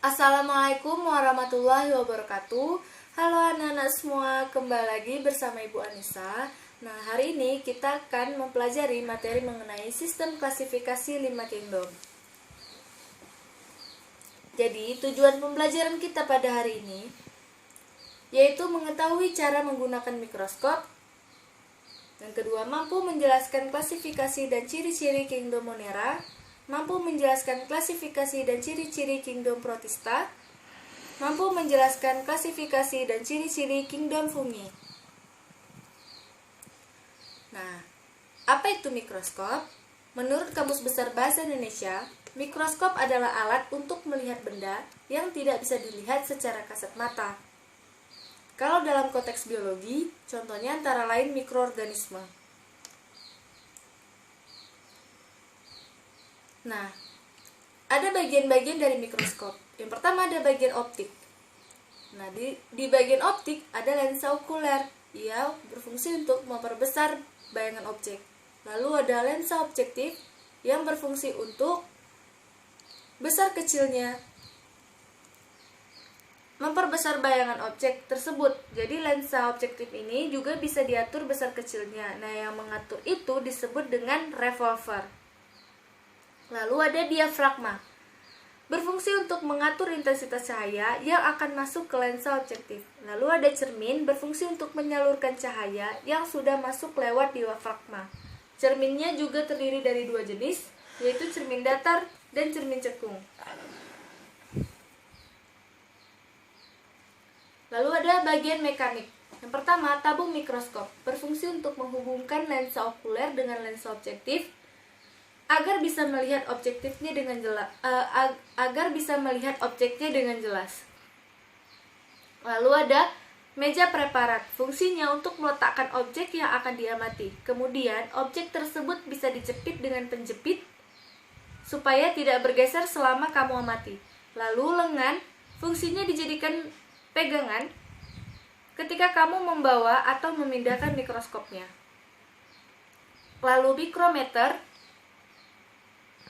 Assalamualaikum warahmatullahi wabarakatuh. Halo anak-anak semua, kembali lagi bersama Ibu Anissa. Nah, hari ini kita akan mempelajari materi mengenai sistem klasifikasi 5 kingdom. Jadi, tujuan pembelajaran kita pada hari ini yaitu mengetahui cara menggunakan mikroskop. Yang kedua, mampu menjelaskan klasifikasi dan ciri-ciri kingdom Monera, mampu menjelaskan klasifikasi dan ciri-ciri kingdom Protista, mampu menjelaskan klasifikasi dan ciri-ciri kingdom Fungi. Nah, apa itu mikroskop? Menurut Kamus Besar Bahasa Indonesia, mikroskop adalah alat untuk melihat benda yang tidak bisa dilihat secara kasat mata. Kalau dalam konteks biologi, contohnya antara lain mikroorganisme. Nah, ada bagian-bagian dari mikroskop. Yang pertama ada bagian optik. Nah, di bagian optik ada lensa okuler. Ia berfungsi untuk memperbesar bayangan objek. Lalu ada lensa objektif yang berfungsi untuk besar kecilnya memperbesar bayangan objek tersebut. Jadi lensa objektif ini juga bisa diatur besar kecilnya. Nah, yang mengatur itu disebut dengan revolver. Lalu ada diafragma, berfungsi untuk mengatur intensitas cahaya yang akan masuk ke lensa objektif. Lalu ada cermin, berfungsi untuk menyalurkan cahaya yang sudah masuk lewat diafragma. Cerminnya juga terdiri dari dua jenis, yaitu cermin datar dan cermin cekung. Lalu ada bagian mekanik. Yang pertama, tabung mikroskop, berfungsi untuk menghubungkan lensa okuler dengan lensa objektif agar bisa melihat objeknya dengan jelas. Lalu ada meja preparat, fungsinya untuk meletakkan objek yang akan diamati. Kemudian objek tersebut bisa dijepit dengan penjepit supaya tidak bergeser selama kamu amati. Lalu lengan, fungsinya dijadikan pegangan ketika kamu membawa atau memindahkan mikroskopnya. Lalu mikrometer,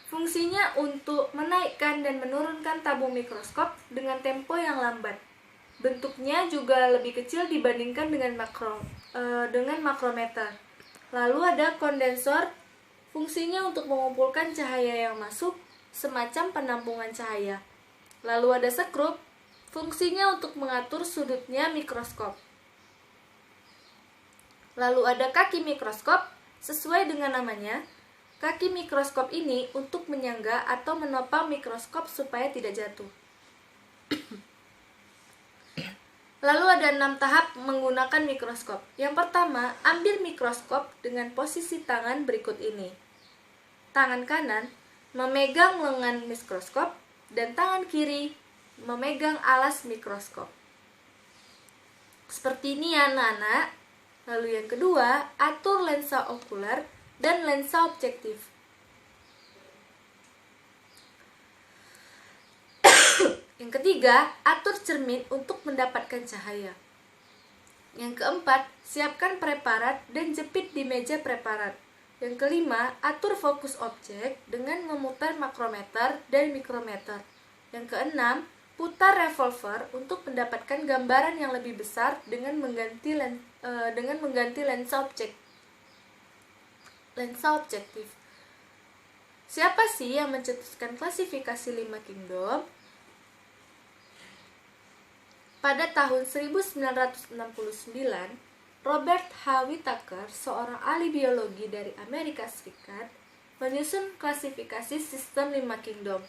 fungsinya untuk menaikkan dan menurunkan tabung mikroskop dengan tempo yang lambat. Bentuknya juga lebih kecil dibandingkan dengan makrometer. Lalu ada kondensor, fungsinya untuk mengumpulkan cahaya yang masuk, semacam penampungan cahaya. Lalu ada sekrup, fungsinya untuk mengatur sudutnya mikroskop. Lalu ada kaki mikroskop, sesuai dengan namanya. Kaki mikroskop ini untuk menyangga atau menopang mikroskop supaya tidak jatuh. Lalu ada 6 tahap menggunakan mikroskop. Yang pertama, ambil mikroskop dengan posisi tangan berikut ini. Tangan kanan memegang lengan mikroskop dan tangan kiri memegang alas mikroskop. Seperti ini ya anak-anak. Lalu yang kedua, atur lensa okuler dan lensa objektif. Yang ketiga, atur cermin untuk mendapatkan cahaya. Yang keempat, siapkan preparat dan jepit di meja preparat. Yang kelima, atur fokus objek dengan memutar makrometer dan mikrometer. Yang keenam, putar revolver untuk mendapatkan gambaran yang lebih besar dengan mengganti lensa objektif. Siapa sih yang mencetuskan klasifikasi 5 kingdom? Pada tahun 1969, Robert H. Whittaker, seorang ahli biologi dari Amerika Serikat, menyusun klasifikasi sistem 5 kingdom.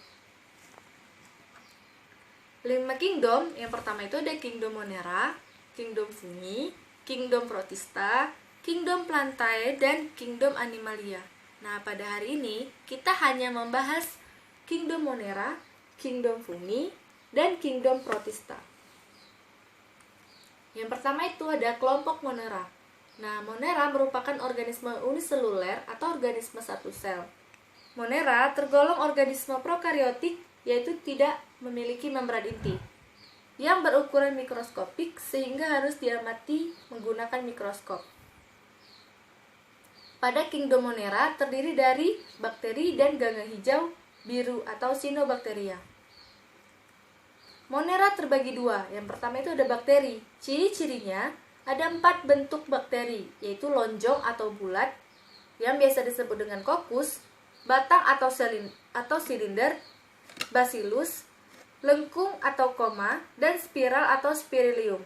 5 kingdom, yang pertama itu ada kingdom Monera, kingdom Fungi, kingdom Protista, kingdom Plantae, dan kingdom Animalia. Nah, pada hari ini kita hanya membahas kingdom Monera, kingdom Fungi, dan kingdom Protista. Yang pertama itu ada kelompok Monera. Nah, Monera merupakan organisme uniseluler atau organisme satu sel. Monera tergolong organisme prokariotik, yaitu tidak memiliki membran inti yang berukuran mikroskopik sehingga harus diamati menggunakan mikroskop. Pada kingdom Monera terdiri dari bakteri dan ganggang hijau biru atau Cyanobacteria. Monera terbagi dua. Yang pertama itu ada bakteri. Ciri-cirinya ada 4 bentuk bakteri, yaitu lonjong atau bulat, yang biasa disebut dengan kokus, batang atau silinder, bacillus, lengkung atau koma, dan spiral atau spirilium.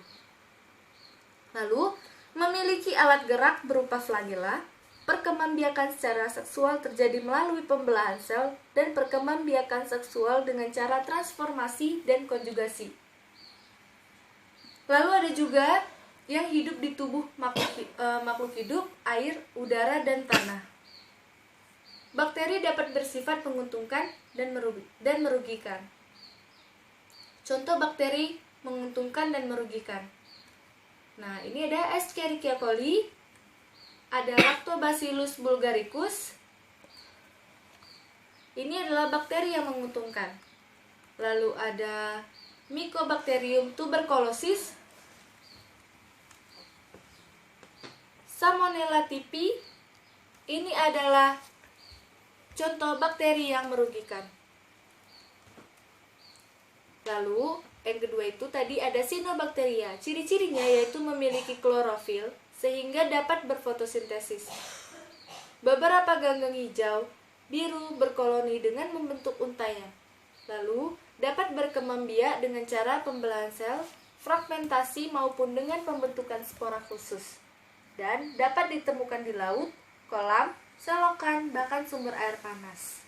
Lalu, memiliki alat gerak berupa flagela. Perkembangbiakan secara seksual terjadi melalui pembelahan sel dan perkembangbiakan seksual dengan cara transformasi dan konjugasi. Lalu ada juga yang hidup di tubuh makhluk hidup, air, udara, dan tanah. Bakteri dapat bersifat menguntungkan dan merugikan. Contoh bakteri menguntungkan dan merugikan. Nah, ini ada Escherichia coli, ada Lactobacillus bulgaricus. Ini adalah bakteri yang menguntungkan. Lalu ada Mycobacterium tuberculosis, Salmonella typhi. Ini adalah contoh bakteri yang merugikan. Lalu yang kedua itu tadi ada Cyanobacteria. Ciri-cirinya yaitu memiliki klorofil sehingga dapat berfotosintesis. Beberapa ganggang hijau, biru berkoloni dengan membentuk untayan. Lalu dapat berkembang biak dengan cara pembelahan sel, fragmentasi maupun dengan pembentukan spora khusus. Dan dapat ditemukan di laut, kolam, selokan, bahkan sumber air panas.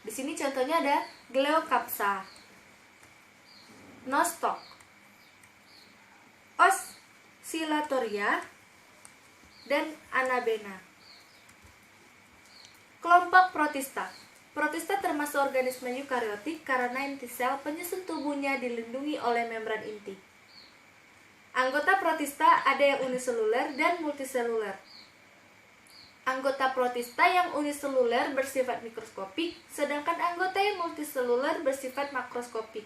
Di sini contohnya ada Gleocapsa, Nostoc, Oscillatoria, dan Anabena. Kelompok protista. Protista termasuk organisme eukariotik karena inti sel penyusun tubuhnya dilindungi oleh membran inti. Anggota protista ada yang uniseluler dan multiseluler. Anggota protista yang uniseluler bersifat mikroskopik, sedangkan anggota yang multiseluler bersifat makroskopik.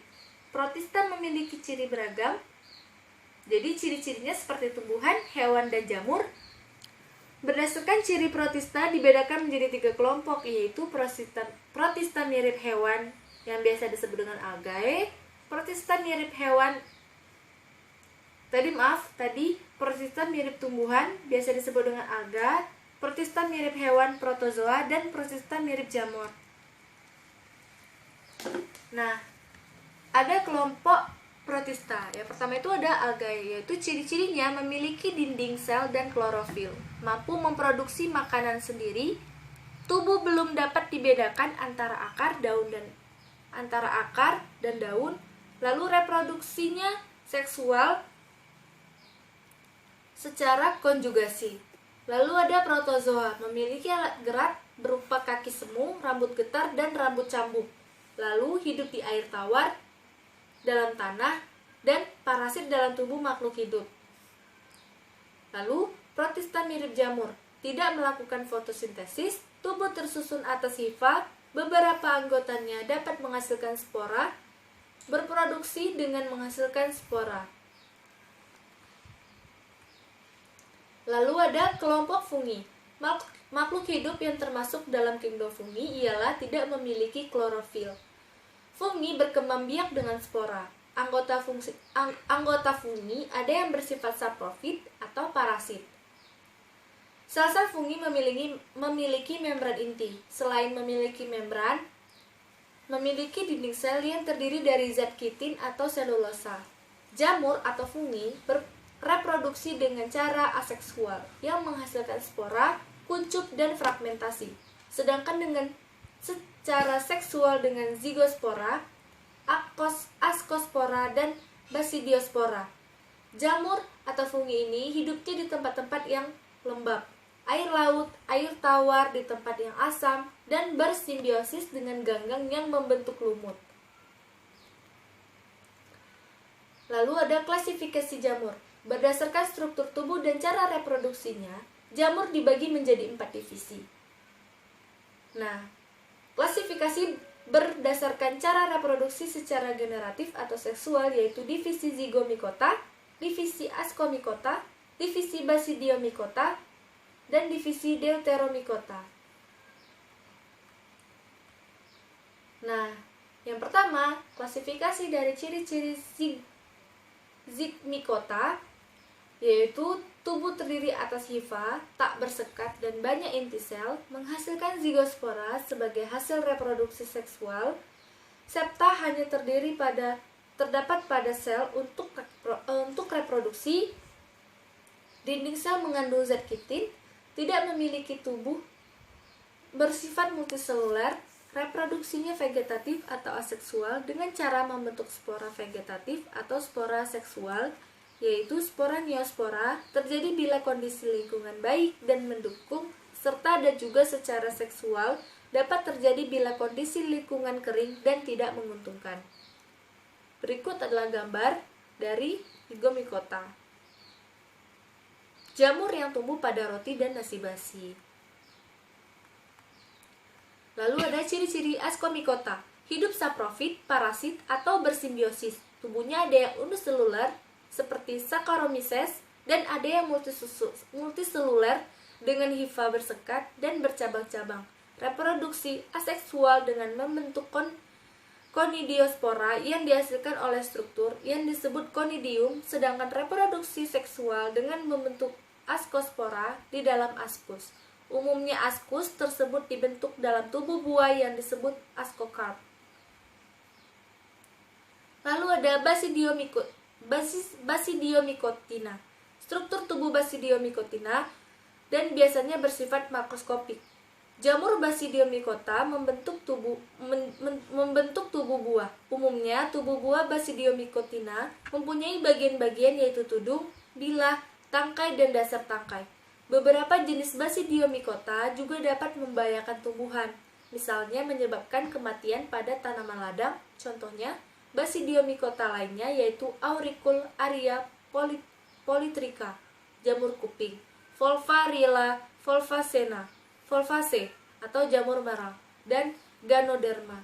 Protista memiliki ciri beragam. Jadi ciri-cirinya seperti tumbuhan, hewan, dan jamur. Berdasarkan ciri protista dibedakan menjadi 3 kelompok, yaitu protista mirip hewan yang biasa disebut dengan algae, protista mirip hewan protista mirip tumbuhan biasa disebut dengan alga, protista mirip hewan protozoa, dan protista mirip jamur. Nah, ada kelompok protista. Yang pertama itu ada algae, yaitu ciri-cirinya memiliki dinding sel dan klorofil, mampu memproduksi makanan sendiri, tubuh belum dapat dibedakan antara akar dan daun, lalu reproduksinya seksual secara konjugasi. Lalu ada protozoa, memiliki alat gerak berupa kaki semu, rambut getar, dan rambut cambuk. Lalu hidup di air tawar, dalam tanah, dan parasit dalam tubuh makhluk hidup. Lalu protista mirip jamur, tidak melakukan fotosintesis, tubuh tersusun atas hifa, beberapa anggotanya dapat menghasilkan spora, berproduksi dengan menghasilkan spora. Lalu ada kelompok fungi. Makhluk hidup yang termasuk dalam kingdom fungi ialah tidak memiliki klorofil. Fungi berkembang biak dengan spora. Anggota fungi ada yang bersifat saprofit atau parasit. Sel-sel fungi memiliki membran inti. Selain memiliki membran, memiliki dinding sel yang terdiri dari zat kitin atau selulosa. Jamur atau fungi reproduksi dengan cara aseksual yang menghasilkan spora, kuncup, dan fragmentasi. Sedangkan dengan secara seksual dengan zigospora, askospora, dan basidiospora. Jamur atau fungi ini hidupnya di tempat-tempat yang lembab, air laut, air tawar di tempat yang asam, dan bersimbiosis dengan ganggang yang membentuk lumut. Lalu ada klasifikasi jamur. Berdasarkan struktur tubuh dan cara reproduksinya, jamur dibagi menjadi 4 divisi. Nah, klasifikasi berdasarkan cara reproduksi secara generatif atau seksual yaitu divisi zigomikota, divisi askomikota, divisi basidiomikota, dan divisi deuteromikota. Nah, Yang pertama, klasifikasi dari ciri-ciri zygomikota, yaitu tubuh terdiri atas hifa, tak bersekat, dan banyak inti sel, menghasilkan zigospora sebagai hasil reproduksi seksual, septa hanya terdapat pada sel untuk reproduksi, dinding sel mengandung zat kitin, tidak memiliki tubuh, bersifat multiseluler, reproduksinya vegetatif atau aseksual dengan cara membentuk spora vegetatif atau spora seksual, yaitu spora neospora, terjadi bila kondisi lingkungan baik dan mendukung, serta dan juga secara seksual dapat terjadi bila kondisi lingkungan kering dan tidak menguntungkan. Berikut adalah gambar dari zygomikota. Jamur yang tumbuh pada roti dan nasi basi. Lalu ada ciri-ciri ascomycota, hidup saprofit, parasit, atau bersimbiosis. Tubuhnya ada yang uniseluler seperti Saccharomyces dan ada yang multiseluler dengan hifa bersekat dan bercabang-cabang. Reproduksi aseksual dengan membentuk konidiospora yang dihasilkan oleh struktur yang disebut konidium, sedangkan reproduksi seksual dengan membentuk askospora di dalam askus. Umumnya askus tersebut dibentuk dalam tubuh buah yang disebut askokarp. Lalu ada Basidiomycotina. Struktur tubuh Basidiomycotina dan biasanya bersifat makroskopik. Jamur Basidiomycota membentuk tubuh buah. Umumnya tubuh buah Basidiomycotina mempunyai bagian-bagian yaitu tudung, bilah, tangkai, dan dasar tangkai. Beberapa jenis Basidiomycota juga dapat membahayakan tumbuhan, misalnya menyebabkan kematian pada tanaman ladang. Contohnya, Basidiomycota lainnya yaitu Auricularia polytricha, jamur kuping, Volvarilla volvaceae atau jamur merah, dan Ganoderma.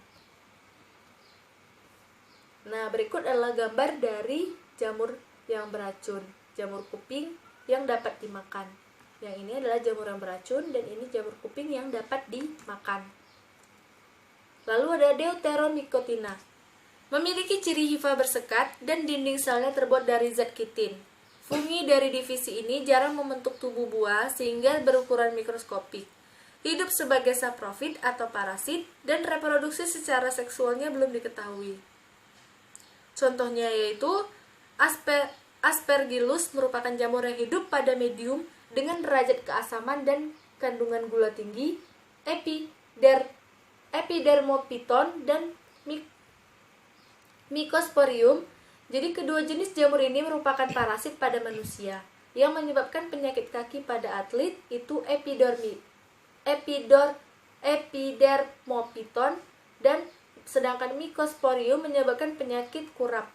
Nah, berikut adalah gambar dari jamur yang beracun, jamur kuping yang dapat dimakan. Yang ini adalah jamur yang beracun dan ini jamur kuping yang dapat dimakan. Lalu ada Deuteromycotina. Memiliki ciri hifa bersekat dan dinding selnya terbuat dari zat kitin. Fungi dari divisi ini jarang membentuk tubuh buah sehingga berukuran mikroskopik. Hidup sebagai saprofit atau parasit dan reproduksi secara seksualnya belum diketahui. Contohnya yaitu Aspergillus merupakan jamur yang hidup pada medium dengan derajat keasaman dan kandungan gula tinggi, Epidermophyton dan Mycosporium. Jadi kedua jenis jamur ini merupakan parasit pada manusia. Yang menyebabkan penyakit kaki pada atlet itu Epidermophyton dan sedangkan Mycosporium menyebabkan penyakit kurap.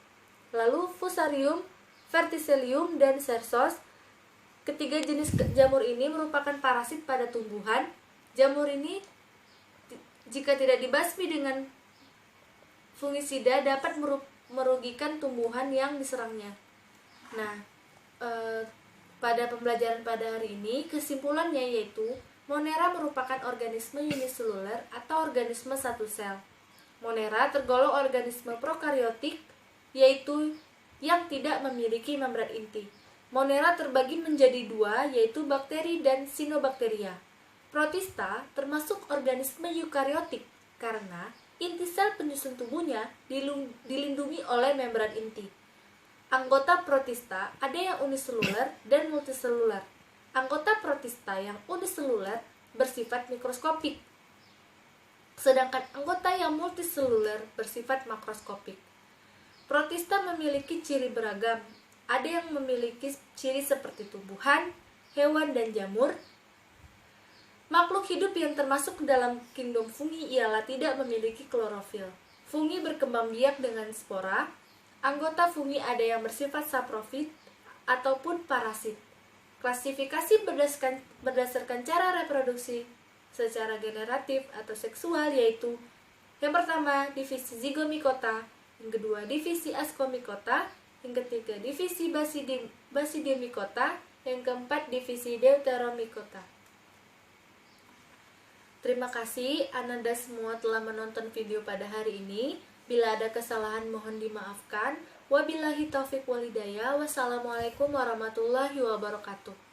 Lalu Fusarium, Verticillium, dan Cersos. Ketiga jenis jamur ini merupakan parasit pada tumbuhan. Jamur ini jika tidak dibasmi dengan fungisida dapat merugikan tumbuhan yang diserangnya. Nah, pada pembelajaran pada hari ini kesimpulannya yaitu Monera merupakan organisme uniseluler atau organisme satu sel. Monera tergolong organisme prokaryotik, yaitu yang tidak memiliki membran inti. Monera terbagi menjadi dua, yaitu bakteri dan cyanobacteria. Protista termasuk organisme eukariotik karena inti sel penyusun tubuhnya dilindungi oleh membran inti. Anggota protista ada yang uniseluler dan multiseluler. Anggota protista yang uniseluler bersifat mikroskopik, sedangkan anggota yang multiseluler bersifat makroskopik. Protista memiliki ciri beragam. Ada yang memiliki ciri seperti tumbuhan, hewan, dan jamur. Makhluk hidup yang termasuk dalam kingdom fungi ialah tidak memiliki klorofil. Fungi berkembang biak dengan spora. Anggota fungi ada yang bersifat saprofit ataupun parasit. Klasifikasi berdasarkan cara reproduksi secara generatif atau seksual yaitu yang pertama divisi Zygomicota, yang kedua divisi Ascomycota, yang ketiga divisi Basidiomycota, yang keempat divisi Deuteromycota. Terima kasih Ananda semua telah menonton video pada hari ini. Bila ada kesalahan mohon dimaafkan. Wabillahi taufiq walhidayah. Wassalamualaikum warahmatullahi wabarakatuh.